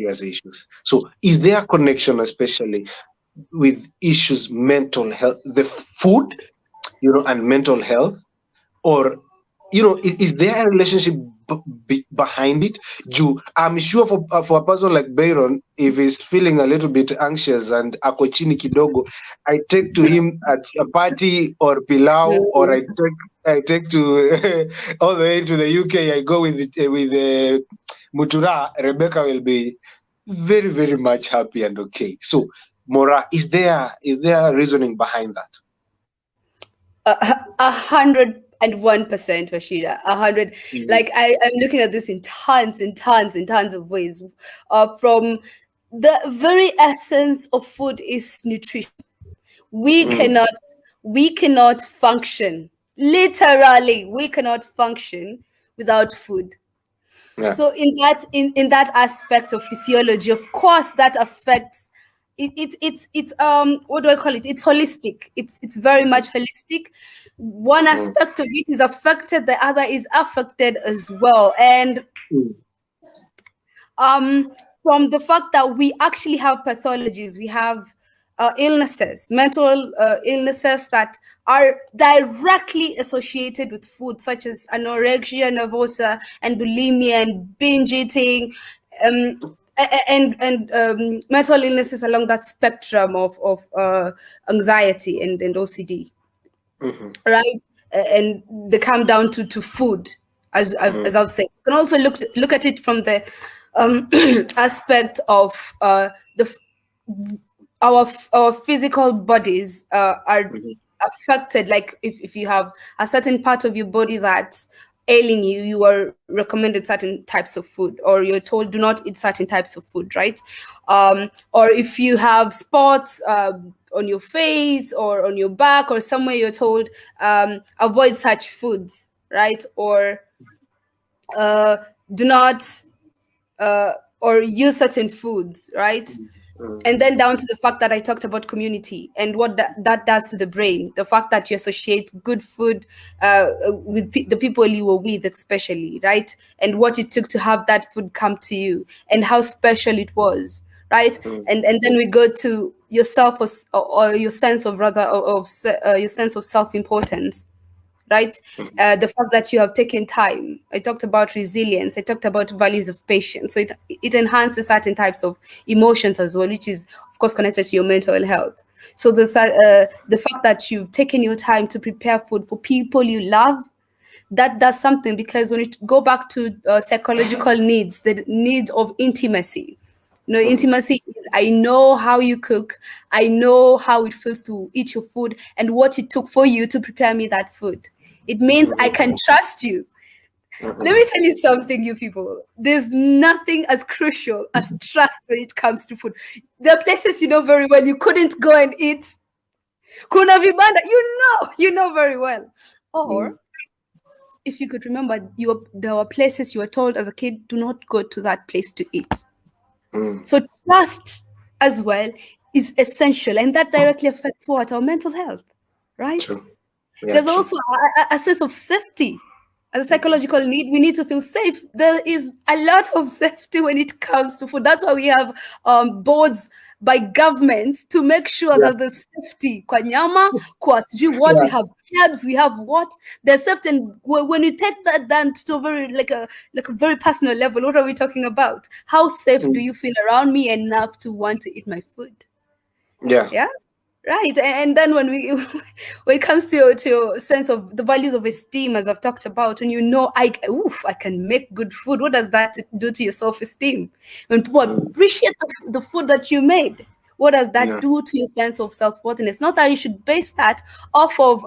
he has issues. So is there a connection, especially with issues mental health, the food, and mental health, or is there a relationship behind it? I'm sure for a person like Byron, if he's feeling a little bit anxious and ako chini kidogo, I take to him at a party or pilau, or I take to all the way to the UK. I go with Mutura. Rebecca will be very, very much happy and okay. So, Mora, is there reasoning behind that? 101%, Rashida. 100. Mm, Like I'm looking at this in tons and tons and tons of ways. From the very essence of food is nutrition. We mm, cannot we cannot function. Literally, we cannot function without food. yeah. So in that aspect of physiology, of course, that affects it's what do I call it? It's holistic. It's very Mm, much holistic. One mm, aspect of it is affected, the other is affected as well. And mm, um, from the fact that we actually have pathologies, we have illnesses, mental illnesses that are directly associated with food, such as anorexia nervosa and bulimia and binge eating, um, and mental illnesses along that spectrum of anxiety and OCD, mhm, right? And they come down to food, as mm, I've said. You can also look at it from the aspect of our physical bodies are mhm, affected. Like if you have a certain part of your body that's ailing you, you are recommended certain types of food, or you're told do not eat certain types of food, right? Or if you have spots on your face or on your back or somewhere, you're told avoid such foods, right? Or uh, do not uh, or use certain foods, right? mm, And then down to the fact that I talked about community and what that does to the brain. The fact that you associate good food with the people you were with, especially, right? And what it took to have that food come to you and how special it was, right? mm, And then we go to yourself, or your sense of rather of your sense of self-importance, right? mhm, The fact that you have taken time. I talked about resilience. I talked about values of patience. So it enhances certain types of emotions as well, which is, of course, connected to your mental health. So the fact that you've taken your time to prepare food for people you love, that does something, because when you go back to psychological needs, the need of intimacy. mhm, Intimacy is, I know how you cook, I know how it feels to eat your food and what it took for you to prepare me that food. It means I mhm, can trust you. Let mhm, me tell you something, you people. There's nothing as crucial as trust when it comes to food. There are places you know very well you couldn't go and eat. Kuna vibanda, you know very well. mm, Or if you could remember, there were places you were told as a kid, do not go to that place to eat. mm. So trust as well is essential, and that directly affects what? Our mental health, right? True. Yeah, There's true. also a sense of safety. As a psychological need, we need to feel safe. There is a lot of safety when it comes to food. That's why we have boards by governments to make sure Yeah, that there's safety. Kwa nyama, kwa sijui what, we yeah. have cabs, we have what? There's safety. And when you take that down to a very like a very personal level, what are we talking about? How safe do Mm, you feel around me enough to want to eat my food? yeah. Yeah, right. And then when we when it comes to your sense of the values of esteem, as I've talked about, when I can make good food, what does that do to your self-esteem? When people Mm, appreciate the food that you made, what does that yeah. do to your sense of self-worthiness? Not that you should base that off of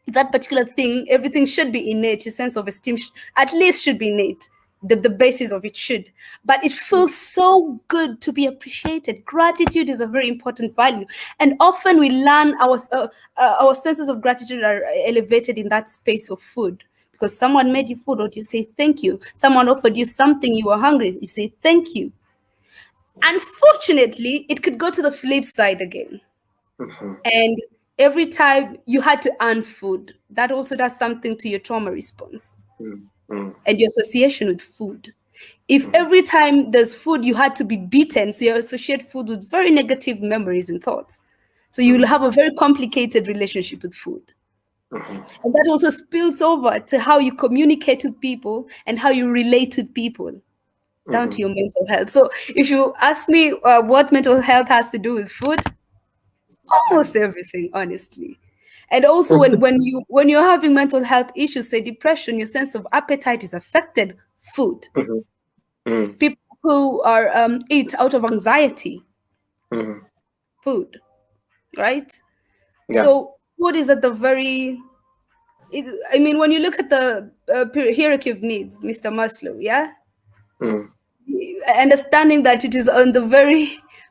that particular thing. Everything should be innate. Your sense of esteem at least should be innate. The basis of it should, but it Mm, feels so good to be appreciated. Gratitude is a very important value, and often we learn our senses of gratitude are elevated in that space of food, because someone made you food, or you say thank you. Someone offered you something, you were hungry, you say thank you. Unfortunately, it could go to the flip side again, mhm, and every time you had to earn food, that also does something to your trauma response mm, mm, and your association with food. If every time there's food you had to be beaten, so you associate food with very negative memories and thoughts. So you'll have a very complicated relationship with food. And that also spills over to how you communicate with people and how you relate with people, down to your mental health. So if you ask me what mental health has to do with food, almost everything, honestly. And also when you're having mental health issues, say depression, your sense of appetite is affected. Food. People who are eat out of anxiety. Food, right? Yeah. So food is at the very. I mean, when you look at the hierarchy of needs, Mr. Maslow, yeah, understanding that it is on the very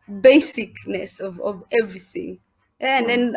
basicness of everything, and then